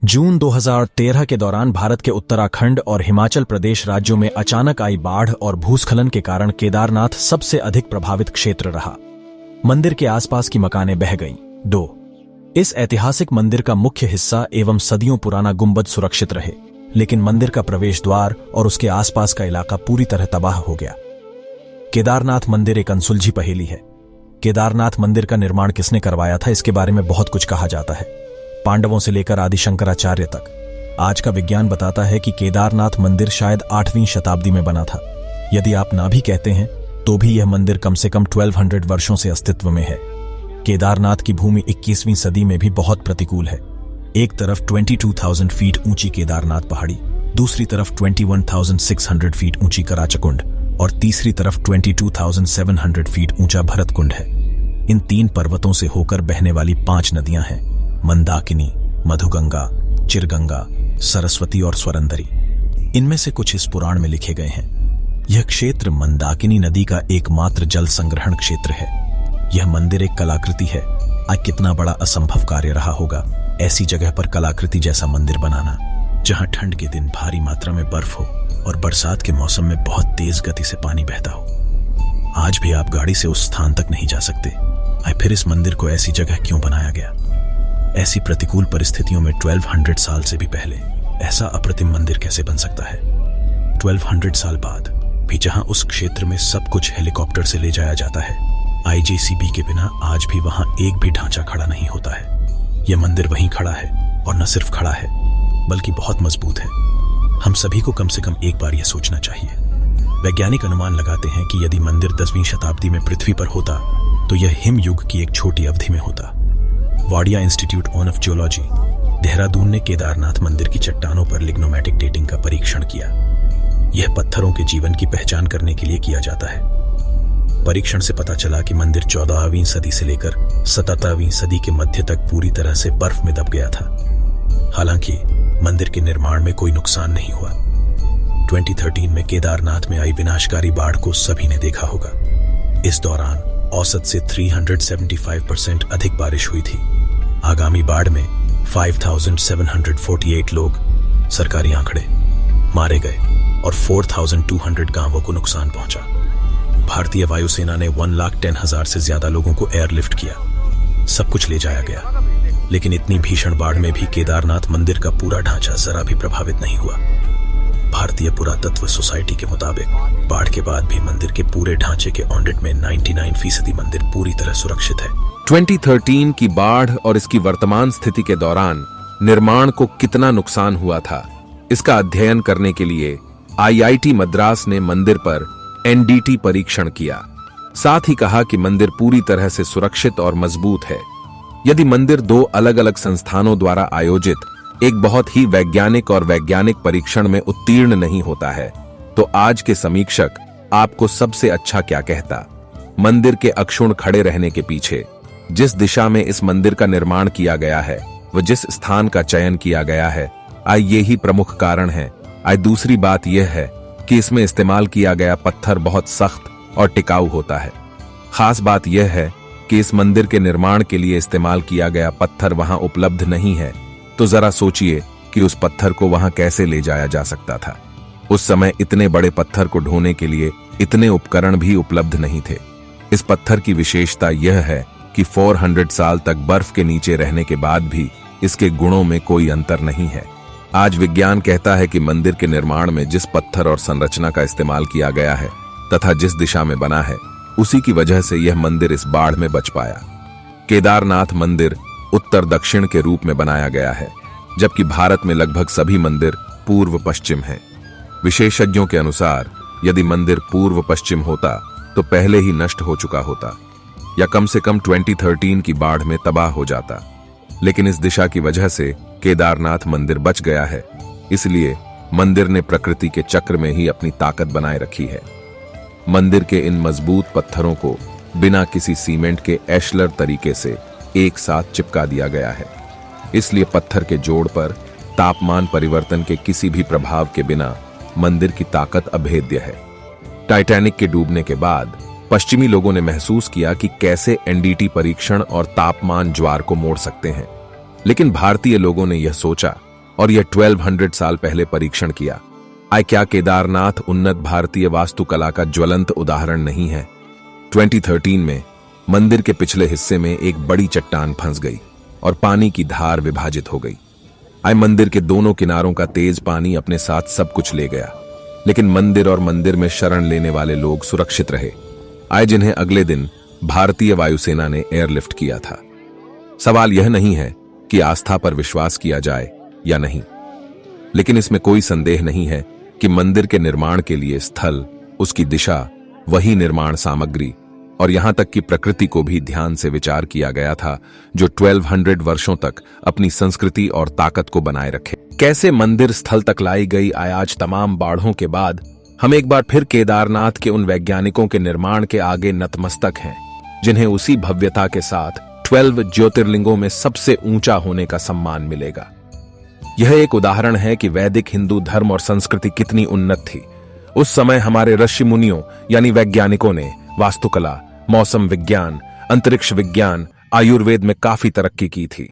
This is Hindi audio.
जून 2013 के दौरान भारत के उत्तराखंड और हिमाचल प्रदेश राज्यों में अचानक आई बाढ़ और भूस्खलन के कारण केदारनाथ सबसे अधिक प्रभावित क्षेत्र रहा। मंदिर के आसपास की मकानें बह गईं। 2. इस ऐतिहासिक मंदिर का मुख्य हिस्सा एवं सदियों पुराना गुंबद सुरक्षित रहे, लेकिन मंदिर का प्रवेश द्वार और उसके आसपास का इलाका पूरी तरह तबाह हो गया। केदारनाथ मंदिर एक अनसुलझी पहेली है। केदारनाथ मंदिर का निर्माण किसने करवाया था, इसके बारे में बहुत कुछ कहा जाता है, पांडवों से लेकर आदि शंकराचार्य तक। आज का विज्ञान बताता है कि केदारनाथ मंदिर शायद 8वीं शताब्दी में बना था। यदि आप ना भी कहते हैं तो भी यह मंदिर कम से कम 1200 वर्षों से अस्तित्व में है। केदारनाथ की भूमि 21वीं सदी में भी बहुत प्रतिकूल है। एक तरफ 22,000 फीट ऊंची केदारनाथ पहाड़ी, दूसरी तरफ 21,600 फीट ऊंची कराचकुंड और तीसरी तरफ 22,700 फीट ऊंचा भरतकुंड है। इन 3 पर्वतों से होकर बहने वाली 5 नदियां हैं, मंदाकिनी, मधुगंगा, चिरगंगा, सरस्वती और स्वरंदरी। इनमें से कुछ इस पुराण में लिखे गए हैं। यह क्षेत्र मंदाकिनी नदी का एकमात्र जल संग्रहण क्षेत्र है। यह मंदिर एक कलाकृति है। आज कितना बड़ा असंभव कार्य रहा होगा ऐसी जगह पर कलाकृति जैसा मंदिर बनाना, जहां ठंड के दिन भारी मात्रा में बर्फ हो और बरसात के मौसम में बहुत तेज गति से पानी बहता हो। आज भी आप गाड़ी से उस स्थान तक नहीं जा सकते। फिर इस मंदिर को ऐसी जगह क्यों बनाया गया? ऐसी प्रतिकूल परिस्थितियों में 1200 साल से भी पहले ऐसा अप्रतिम मंदिर कैसे बन सकता है? 1200 साल बाद भी जहां उस क्षेत्र में सब कुछ हेलीकॉप्टर से ले जाया जाता है, IJCB के बिना आज भी वहां एक भी ढांचा खड़ा नहीं होता है। यह मंदिर वहीं खड़ा है और न सिर्फ खड़ा है बल्कि बहुत मजबूत है। हम सभी को कम से कम एक बार यह सोचना चाहिए। वैज्ञानिक अनुमान लगाते हैं कि यदि मंदिर 10वीं शताब्दी में पृथ्वी पर होता तो यह हिम युग की एक छोटी अवधि में होता। Wadia institute of geology, Dehradun ने केदारनाथ मंदिर की चट्टानों पर लिग्नोमैटिक डेटिंग का परीक्षण किया। यह पत्थरों के जीवन की पहचान करने के लिए किया जाता है। परीक्षण से पता चला कि मंदिर 14वीं सदी से लेकर 17वीं सदी के मध्य तक पूरी तरह से बर्फ में दब गया था। हालांकि मंदिर के निर्माण में कोई नुकसान नहीं हुआ। 2013 में केदारनाथ में आई विनाशकारी बाढ़ को सभी ने देखा होगा। इस दौरान औसत से 375% अधिक बारिश हुई थी। आगामी बाढ़ में 5,748 लोग, सरकारी आंकड़े, मारे गए और 4,200 गांवों को नुकसान पहुंचा। भारतीय वायुसेना ने 1,10,000 से ज्यादा लोगों को एयरलिफ्ट किया। सब कुछ ले जाया गया, लेकिन इतनी भीषण बाढ़ में भी केदारनाथ मंदिर का पूरा ढांचा जरा भी प्रभावित नहीं हुआ। भारतीय पुरातत्व सोसाइटी के मुताबिक बाढ़ के बाद भी मंदिर के पूरे ढांचे के ऑडिट में 99% मंदिर पूरी तरह सुरक्षित है। 2013 की बाढ़ और इसकी वर्तमान स्थिति के दौरान निर्माण को कितना नुकसान हुआ था, इसका अध्ययन करने के लिए IIT मद्रास ने मंदिर पर NDT परीक्षण किया। साथ ही कहा कि मंदिर पूरी तरह से सुरक्षित और मजबूत है। यदि मंदिर 2 अलग अलग संस्थानों द्वारा आयोजित एक बहुत ही वैज्ञानिक परीक्षण में उत्तीर्ण नहीं होता है, तो आज के समीक्षक आपको सबसे अच्छा क्या कहता? मंदिर के अक्षुण्ण खड़े रहने के पीछे जिस दिशा में इस मंदिर का निर्माण किया गया है, व जिस स्थान का चयन किया गया है, ये ही प्रमुख कारण है। दूसरी बात यह है कि इसमें इस्तेमाल किया गया पत्थर बहुत सख्त और टिकाऊ होता है। खास बात यह है कि इस मंदिर के निर्माण के लिए इस्तेमाल किया गया पत्थर वहां उपलब्ध नहीं है। तो जरा सोचिए कि उस पत्थर को वहां कैसे ले जाया जा सकता था। उस समय इतने बड़े पत्थर को ढोने के लिए इतने उपकरण भी उपलब्ध नहीं थे। इस पत्थर की विशेषता यह है कि 400 साल तक बर्फ के नीचे रहने के बाद भी इसके गुणों में कोई अंतर नहीं है। आज विज्ञान कहता है कि मंदिर के निर्माण में जिस पत्थर और संरचना का इस्तेमाल किया गया है तथा जिस दिशा में बना है, उसी की वजह से यह मंदिर इस बाढ़ में बच पाया। केदारनाथ मंदिर उत्तर दक्षिण के रूप में बनाया गया है, जबकि भारत में लगभग सभी मंदिर पूर्व पश्चिम हैं। विशेषज्ञों के अनुसार यदि मंदिर पूर्व पश्चिम होता तो पहले ही नष्ट हो चुका होता या कम से कम 2013 की बाढ़ में तबाह हो जाता। लेकिन इस दिशा की वजह से केदारनाथ मंदिर बच गया है। इसलिए मंदिर ने प्रकृति के चक्र में ही अपनी ताकत बनाए रखी है। मंदिर के इन मजबूत पत्थरों को बिना किसी सीमेंट के एशलर तरीके से एक साथ चिपका दिया गया है। इसलिए पत्थर के जोड़ पर तापमान परिवर्तन के किसी भी प्रभाव के बिना मंदिर की ताकत अभेद्य है। टाइटैनिक के डूबने के बाद पश्चिमी लोगों ने महसूस किया कि कैसे NDT परीक्षण और तापमान ज्वार को मोड़ सकते हैं। लेकिन भारतीय लोगों ने यह सोचा और यह 1200 साल पहले परीक्षण किया। क्या केदारनाथ उन्नत भारतीय वास्तुकला का ज्वलंत उदाहरण नहीं है? 2013 में मंदिर के पिछले हिस्से में एक बड़ी चट्टान फंस गई और पानी की धार विभाजित हो गई। मंदिर के दोनों किनारों का तेज पानी अपने साथ सब कुछ ले गया, लेकिन मंदिर और मंदिर में शरण लेने वाले लोग सुरक्षित रहे, जिन्हें अगले दिन भारतीय वायुसेना ने एयरलिफ्ट किया था। सवाल यह नहीं है कि आस्था पर विश्वास किया जाए या नहीं, लेकिन इसमें कोई संदेह नहीं है कि मंदिर के निर्माण के लिए स्थल, उसकी दिशा, वही निर्माण सामग्री और यहां तक कि प्रकृति को भी ध्यान से विचार किया गया था, जो 1200 वर्षों तक अपनी संस्कृति और ताकत को बनाए रखे। कैसे मंदिर स्थल तक लाई गई? आज तमाम बाढ़ों के बाद हम एक बार फिर केदारनाथ के उन वैज्ञानिकों के निर्माण के आगे नतमस्तक हैं, जिन्हें उसी भव्यता के साथ 12 ज्योतिर्लिंगों में सबसे ऊंचा होने का सम्मान मिलेगा। यह एक उदाहरण है कि वैदिक हिंदू धर्म और संस्कृति कितनी उन्नत थी। उस समय हमारे ऋषि मुनियों यानी वैज्ञानिकों ने वास्तुकला, मौसम विज्ञान, अंतरिक्ष विज्ञान, आयुर्वेद में काफी तरक्की की थी।